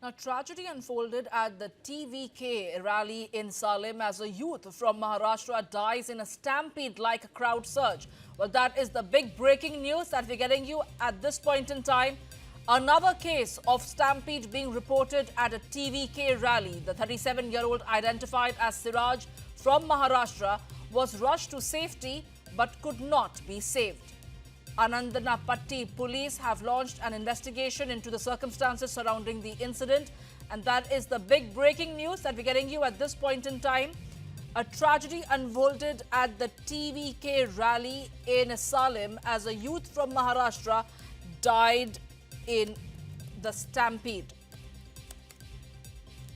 Now, tragedy unfolded at the TVK rally in Salem as a youth from Maharashtra dies in a stampede-like crowd surge. Well, that is the big breaking news that we're getting you at this point in time. Another case of stampede being reported at a TVK rally. The 37-year-old, identified as Siraj from Maharashtra, was rushed to safety but could not be saved. Anandanapatti police have launched an investigation into the circumstances surrounding the incident, and that is the big breaking news that we're getting you at this point in time. A tragedy unfolded at the TVK rally in Salem as a youth from Maharashtra died in the stampede.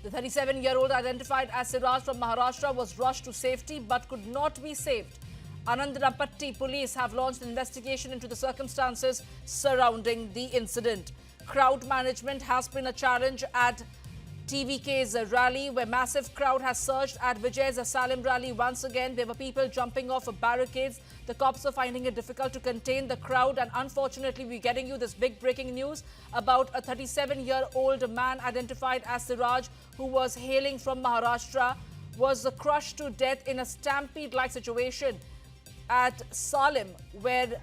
The 37-year-old, identified as Siraj from Maharashtra, was rushed to safety but could not be saved. Anandanapatti police have launched an investigation into the circumstances surrounding the incident. Crowd management has been a challenge at TVK's rally, where massive crowd has surged at Vijay's Salem rally once again. There were people jumping off of barricades. The cops are finding it difficult to contain the crowd, and unfortunately we're getting you this big breaking news about a 37-year-old man identified as Siraj, who was hailing from Maharashtra, was crushed to death in a stampede-like situation at Salem, where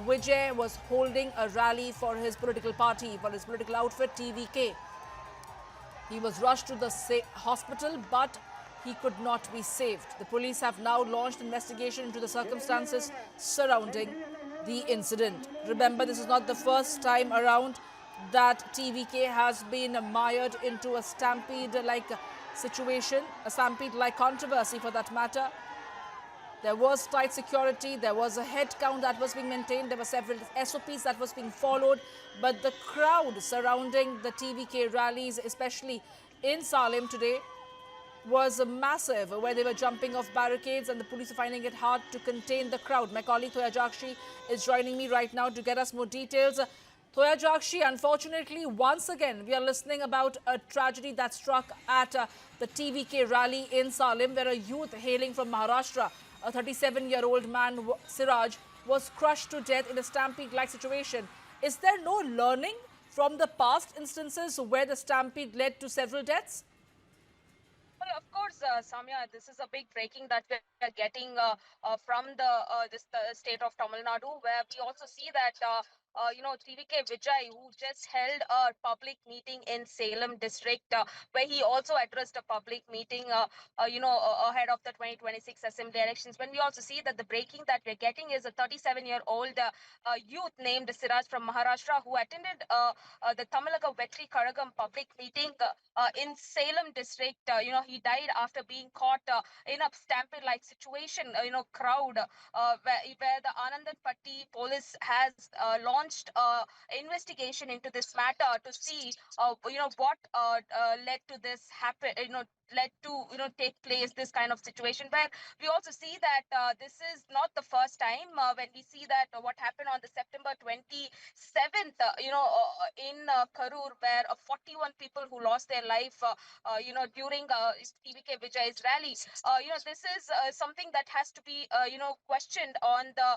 Vijay was holding a rally for his political party, for his political outfit, TVK. He was rushed to the hospital, but he could not be saved. The police have now launched investigation into the circumstances surrounding the incident. Remember, this is not the first time around that TVK has been mired into a stampede-like situation, a stampede-like controversy for that matter. There was tight security, there was a head count that was being maintained, there were several SOPs that was being followed, but the crowd surrounding the TVK rallies, especially in Salem today, was massive, where they were jumping off barricades and the police are finding it hard to contain the crowd. My colleague Thoya Jakshi is joining me right now to get us more details. Thoya Jakshi, unfortunately, once again, we are listening about a tragedy that struck at the TVK rally in Salem, where a youth hailing from Maharashtra, a 37-year-old man, Siraj, was crushed to death in a stampede-like situation. Is there no learning from the past instances where the stampede led to several deaths? Well, of course, Samya, this is a big breaking that we are getting from the state of Tamil Nadu, where we also see that TVK Vijay, who just held a public meeting in Salem district, where he also addressed a public meeting, ahead of the 2026 assembly elections. When we also see that the breaking that we're getting is a 37-year-old youth named Siraj from Maharashtra, who attended the Tamilaga Vetri Karagam public meeting in Salem district. He died after being caught in a stampede-like situation, crowd, where the Anandanapatti police has launched investigation into this matter to see, what led to this happen, led to, take place this kind of situation, where we also see that this is not the first time when we see that what happened on the September 27th, in Karur, where 41 people who lost their life, during TVK Vijay's rally. This is something that has to be, questioned on the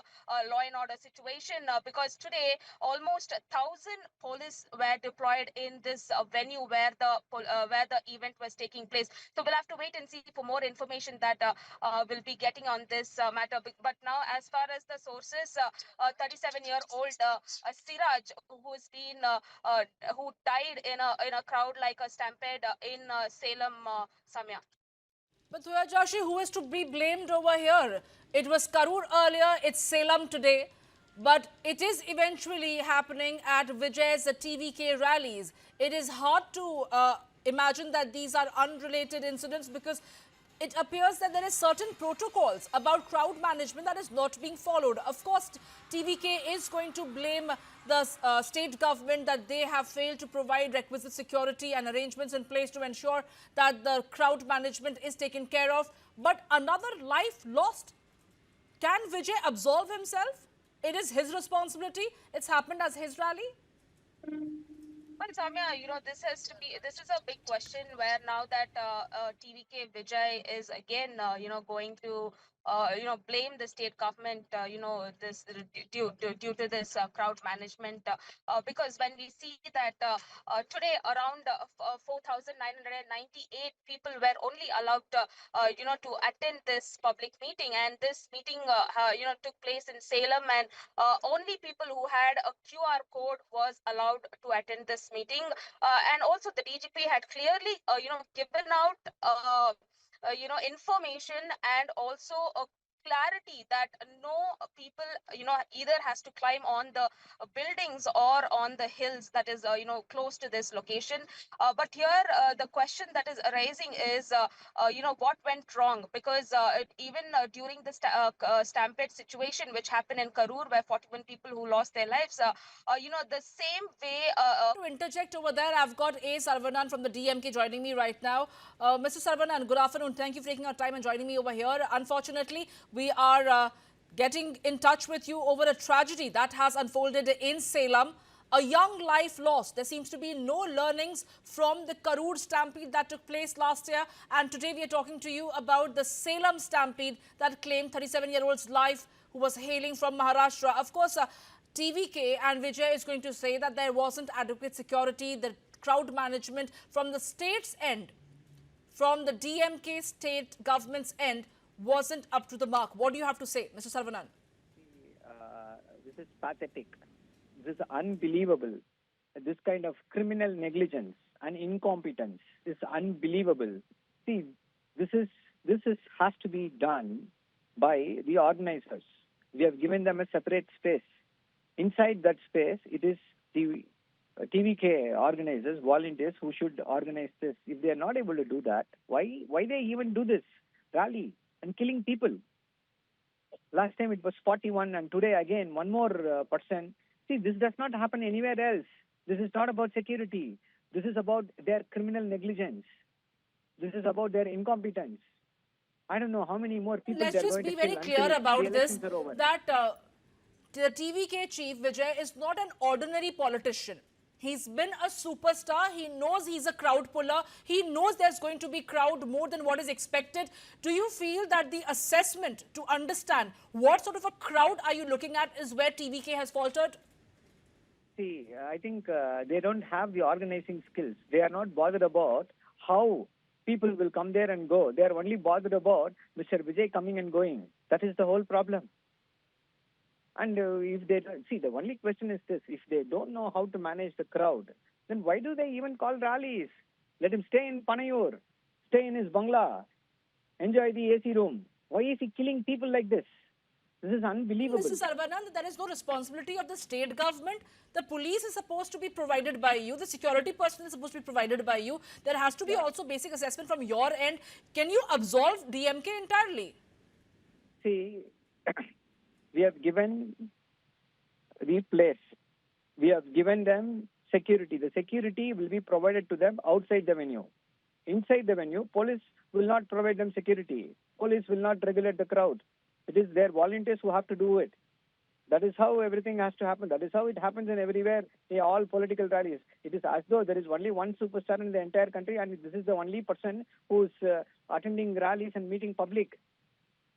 law and order situation, because today almost 1,000 police were deployed in this venue where the event was taking place. So we'll have to wait and see for more information that we'll be getting on this matter. But now, as far as the sources, 37-year-old Siraj, who died in a crowd like a stampede in Salem, Samya. But Thoya Jakshi, who is to be blamed over here? It was Karur earlier, it's Salem today. But it is eventually happening at Vijay's TVK rallies. It is hard to imagine that these are unrelated incidents, because it appears that there is certain protocols about crowd management that is not being followed. Of course, TVK is going to blame the state government that they have failed to provide requisite security and arrangements in place to ensure that the crowd management is taken care of. But another life lost. Can Vijay absolve himself? It is his responsibility. It's happened as his rally. Well, Samya, this is a big question, where now that TVK Vijay is again, going to blame the state government, this due to this crowd management, because when we see that today around 4,998 people were only allowed, to attend this public meeting, and this meeting, took place in Salem, and only people who had a QR code was allowed to attend this meeting, and also the DGP had clearly, given out, information and also a clarity that no people, either has to climb on the buildings or on the hills that is, close to this location. But here, the question that is arising is, what went wrong? Because even during the stampede situation, which happened in Karur, where 41 people who lost their lives, the same way. To interject over there, I've got A. Sarvanan from the DMK joining me right now. Mr. Sarvanan, good afternoon. Thank you for taking our time and joining me over here. Unfortunately, we are getting in touch with you over a tragedy that has unfolded in Salem. A young life lost. There seems to be no learnings from the Karur stampede that took place last year. And today we are talking to you about the Salem stampede that claimed 37-year-old's life, who was hailing from Maharashtra. Of course, TVK and Vijay is going to say that there wasn't adequate security, the crowd management from the state's end, from the DMK state government's end, wasn't up to the mark. What do you have to say, Mr. Sarvanan? This is pathetic. This is unbelievable. This kind of criminal negligence and incompetence is unbelievable. See, this has to be done by the organizers. We have given them a separate space. Inside that space, it is the TVK organizers, volunteers who should organize this. If they are not able to do that, why they even do this rally and killing people? Last time it was 41, and today again one more person. See, this does not happen anywhere else. This is not about security. This is about their criminal negligence. This is about their incompetence. I don't know how many more people. Let's just be very clear about this, that the TVK chief, Vijay, is not an ordinary politician. He's been a superstar. He knows he's a crowd puller. He knows there's going to be crowd more than what is expected. Do you feel that the assessment to understand what sort of a crowd are you looking at is where TVK has faltered? See, I think they don't have the organizing skills. They are not bothered about how people will come there and go. They are only bothered about Mr. Vijay coming and going. That is the whole problem. And if they see, the only question is this: if they don't know how to manage the crowd, then why do they even call rallies? Let him stay in Panayur, stay in his bungalow, enjoy the AC room. Why is he killing people like this? This is unbelievable. Mr. Sarvanan, there is no responsibility of the state government. The police is supposed to be provided by you. The security person is supposed to be provided by you. There has to be also basic assessment from your end. Can you absolve DMK entirely? See, we have given the place. We have given them security. The security will be provided to them outside the venue. Inside the venue, police will not provide them security. Police will not regulate the crowd. It is their volunteers who have to do it. That is how everything has to happen. That is how it happens in everywhere, in all political rallies. It is as though there is only one superstar in the entire country, and this is the only person who is attending rallies and meeting public.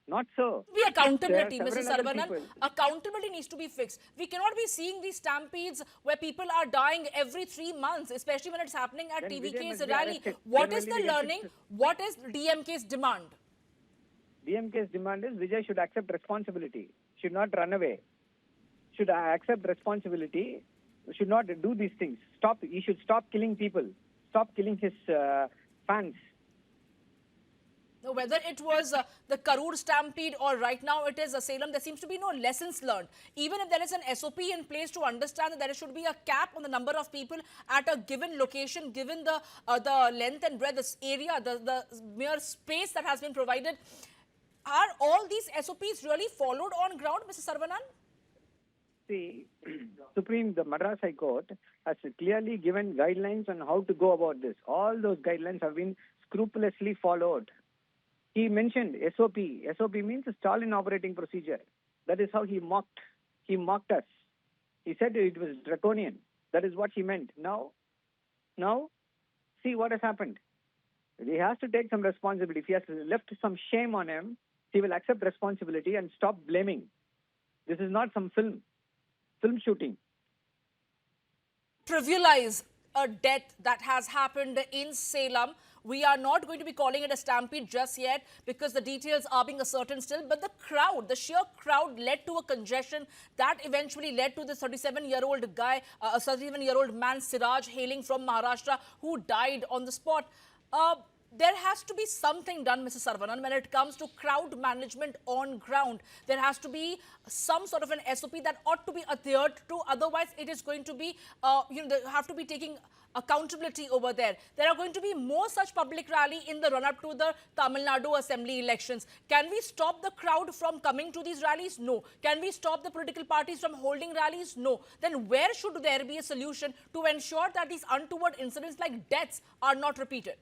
Not so. Be accountability, Mrs. Sarvanan. Accountability needs to be fixed. We cannot be seeing these stampedes where people are dying every 3 months, especially when it's happening at TVK's rally. What is the learning? What is DMK's demand? DMK's demand is Vijay should accept responsibility, should not run away, should accept responsibility, should not do these things. He should stop killing people, stop killing his fans. Whether it was the Karur stampede or right now it is Salem, there seems to be no lessons learned. Even if there is an SOP in place to understand that there should be a cap on the number of people at a given location, given the length and breadth, this area, the mere space that has been provided. Are all these SOPs really followed on ground, Mr. Sarvanan? See, the Madras High Court has clearly given guidelines on how to go about this. All those guidelines have been scrupulously followed. He mentioned SOP. SOP means Stalin operating procedure. That is how he mocked. He mocked us. He said it was draconian. That is what he meant. Now, see what has happened. He has to take some responsibility. If he has left some shame on him, she will accept responsibility and stop blaming. This is not some film shooting. Trivialize a death that has happened in Salem. We are not going to be calling it a stampede just yet because the details are being ascertained still. But the crowd, the sheer crowd led to a congestion that eventually led to this 37-year-old guy, a 37-year-old man, Siraj, hailing from Maharashtra, who died on the spot. There has to be something done, Mrs. Saravanan, when it comes to crowd management on ground. There has to be some sort of an SOP that ought to be adhered to. Otherwise, it is going to be, they have to be taking accountability over there. There are going to be more such public rally in the run-up to the Tamil Nadu Assembly elections. Can we stop the crowd from coming to these rallies? No. Can we stop the political parties from holding rallies? No. Then where should there be a solution to ensure that these untoward incidents like deaths are not repeated?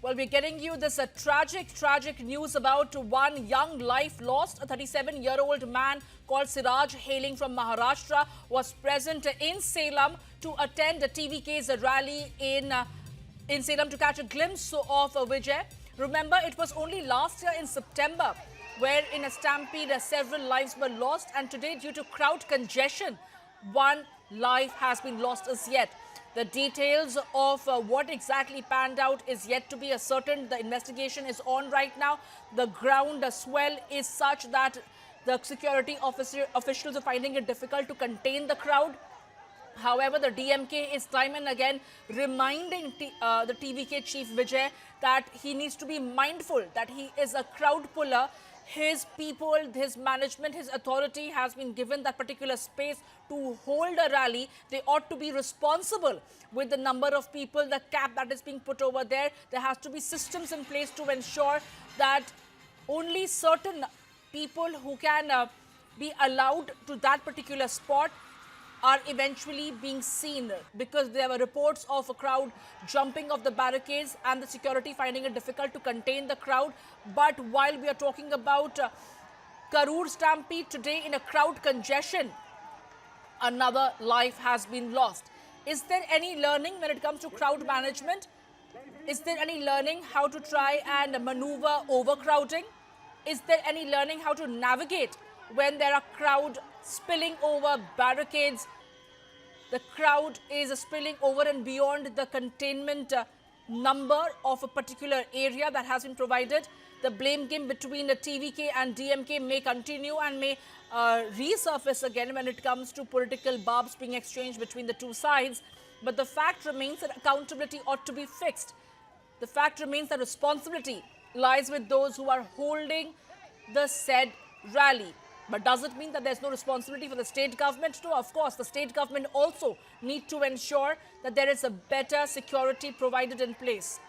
Well, we're getting you this tragic news about one young life lost. A 37-year-old man called Siraj, hailing from Maharashtra, was present in Salem to attend a TVK's rally in Salem to catch a glimpse of Vijay. Remember, it was only last year in September where in a stampede several lives were lost, and today due to crowd congestion, one life has been lost as yet. The details of what exactly panned out is yet to be ascertained. The investigation is on right now. The ground swell is such that the security officials are finding it difficult to contain the crowd. However, the DMK is time and again reminding the TVK chief Vijay that he needs to be mindful that he is a crowd puller. His people, his management, his authority has been given that particular space to hold a rally. They ought to be responsible with the number of people, the cap that is being put over there. There has to be systems in place to ensure that only certain people who can be allowed to that particular spot are eventually being seen, because there were reports of a crowd jumping off the barricades and the security finding it difficult to contain the crowd. But while we are talking about Karur stampede today in a crowd congestion, another life has been lost. Is there any learning when it comes to crowd management? Is there any learning how to try and maneuver overcrowding? Is there any learning how to navigate when there are crowd spilling over barricades? The crowd is spilling over and beyond the containment number of a particular area that has been provided. The blame game between the TVK and DMK may continue and may resurface again when it comes to political barbs being exchanged between the two sides. But the fact remains that accountability ought to be fixed. The fact remains that responsibility lies with those who are holding the said rally. But does it mean that there's no responsibility for the state government? No, of course, the state government also need to ensure that there is a better security provided in place.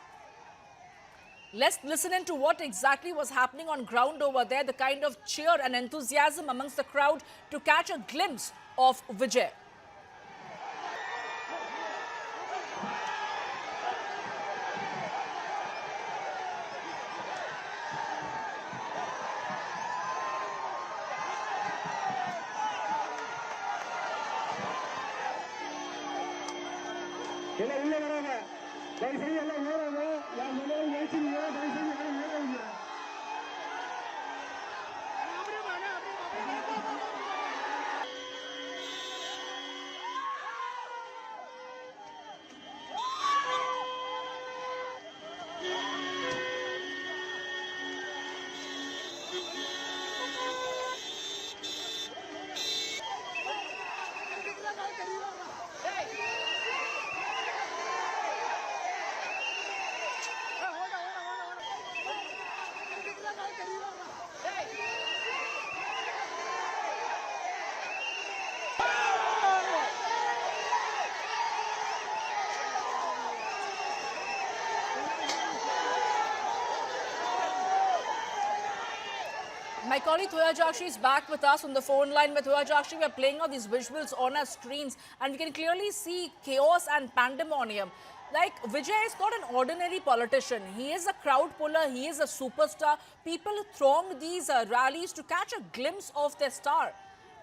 Let's listen into what exactly was happening on ground over there, the kind of cheer and enthusiasm amongst the crowd to catch a glimpse of Vijay. My colleague Thoya Jakshi is back with us on the phone line. With Thoya Jakshi, we are playing out these visuals on our screens and we can clearly see chaos and pandemonium. Like, Vijay is not an ordinary politician. He is a crowd puller. He is a superstar. People throng these rallies to catch a glimpse of their star.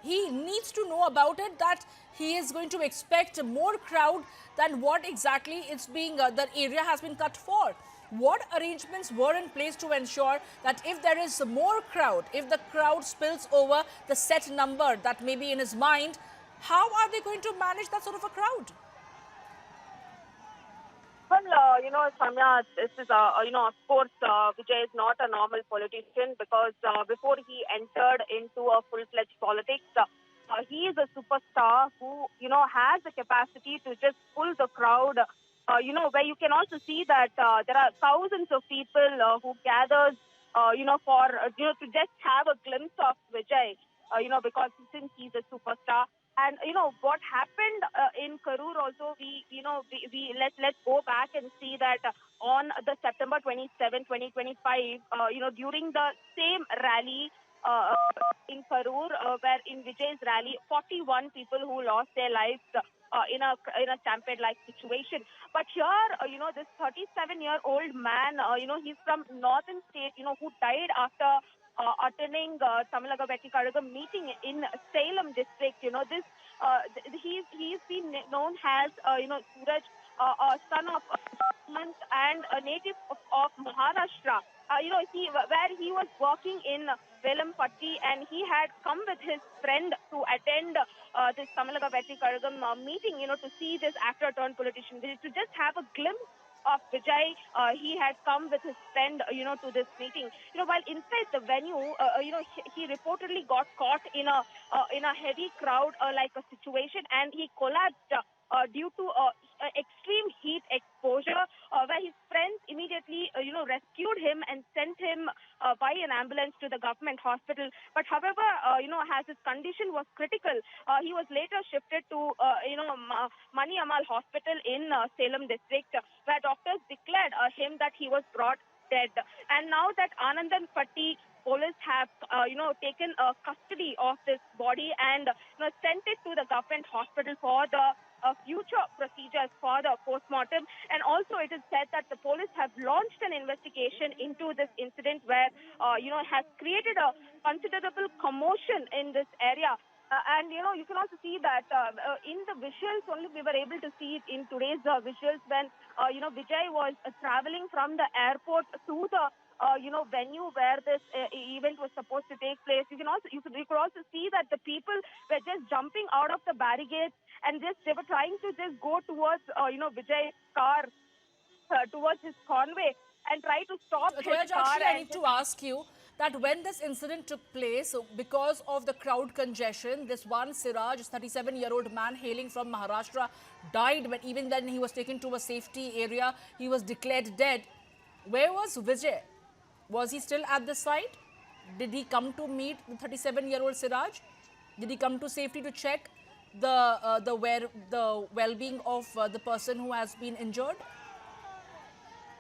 he needs to know about it, that he is going to expect more crowd than what exactly it's being, that area has been cut for. What arrangements were in place to ensure that if there is more crowd, if the crowd spills over the set number that may be in his mind, how are they going to manage that sort of a crowd? Well, Samya, this is, of course, Vijay is not a normal politician because before he entered into a full-fledged politics, he is a superstar who, has the capacity to just pull the crowd, where you can also see that there are thousands of people who gathers, for, to just have a glimpse of Vijay, because since he's a superstar. And what happened in Karur also, let's go back and see that on the September 27, 2025, during the same rally in Karur, where in Vijay's rally, 41 people who lost their lives in a stampede-like situation. But here, this 37-year-old man, he's from northern state, who died after attending Tamil Nadu meeting in Salem district. He's been known as Suraj, son of and a native of Maharashtra. Where he was working in Velampatti, and he had come with his friend to attend this Tamil Nadu meeting, to see this actor-turned politician, to just have a glimpse of Vijay. He had come with his friend, to this meeting. While inside the venue, he reportedly got caught in a heavy crowd like a situation, and he collapsed due to extreme heat exposure, where his friends immediately, rescued him and sent him by an ambulance to the government hospital. But however, as his condition was critical, he was later shifted to, Mani Amal Hospital in Salem district, where doctors declared him that he was brought dead. And now that Anandan Patti police have, taken custody of this body and sent it to the government hospital for the future procedures for the postmortem. And also it is said that the police have launched an investigation into this incident where, has created a considerable commotion in this area. And, you can also see that in the visuals, only we were able to see it in today's visuals when, Vijay was traveling from the airport to the venue where this event was supposed to take place. You could also see that the people were just jumping out of the barricades and they were trying to just go towards, Vijay's car, towards his convoy and try to stop his car. I need to ask you that when this incident took place, because of the crowd congestion, this one Siraj, 37-year-old man hailing from Maharashtra, died. But even then, he was taken to a safety area. He was declared dead. Where was Vijay? Was he still at the site? Did he come to meet the 37-year-old Siraj? Did he come to safety to check the well-being of the person who has been injured?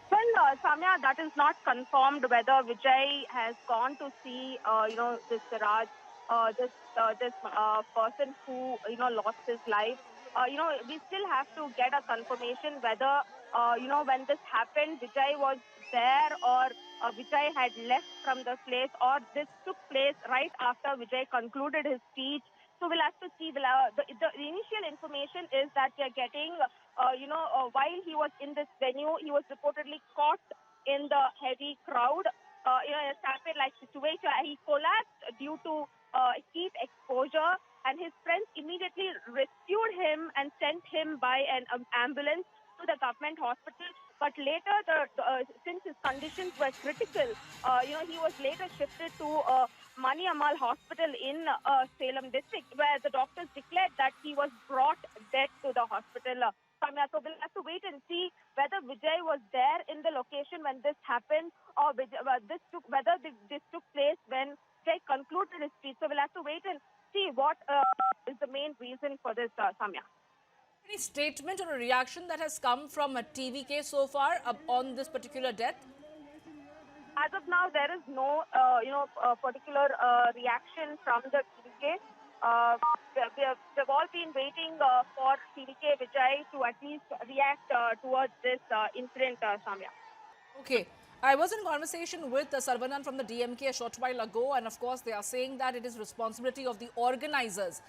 Well, Samya, that is not confirmed whether Vijay has gone to see, this Siraj, this person who, lost his life. We still have to get a confirmation whether, when this happened, Vijay was there or Vijay had left from the place, or this took place right after Vijay concluded his speech. So we'll have to see. The initial information is that we are getting, while he was in this venue, he was reportedly caught in the heavy crowd, in a stampede-like situation. He collapsed due to heat exposure, and his friends immediately rescued him and sent him by an ambulance to the government hospital. But later, since his conditions were critical, he was later shifted to Mani Amal Hospital in Salem district, where the doctors declared that he was brought dead to the hospital. So we'll have to wait and see whether Vijay was there in the location when this happened, or whether this took place when Vijay concluded his speech. So we'll have to wait and see what is the main reason for this, Samya. Any statement or a reaction that has come from a TVK so far on this particular death? As of now, there is no, particular reaction from the TVK. They've all been waiting for TVK Vijay to at least react towards this incident, Samya. Okay. I was in conversation with Sarvanan from the DMK a short while ago, and of course they are saying that it is responsibility of the organizers.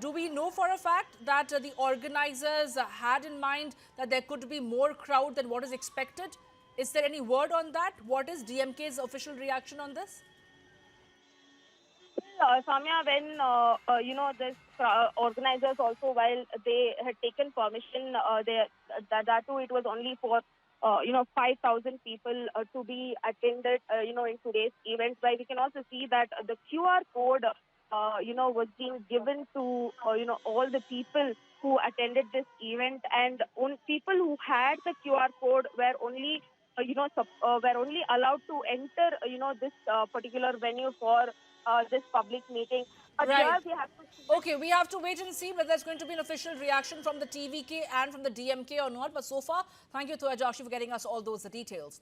Do we know for a fact that the organizers had in mind that there could be more crowd than what is expected? Is there any word on that? What is DMK's official reaction on this? Samya, when this organizers also, while they had taken permission, that too it was only for 5,000 people to be attended, in today's event. Where we can also see that the QR code, was being given to all the people who attended this event, and people who had the QR code were only were only allowed to enter this particular venue for this public meeting. But Right. here we have to Okay, we have to wait and see whether there's going to be an official reaction from the TVK and from the DMK or not. But so far, thank you to Ajashi for getting us all those details.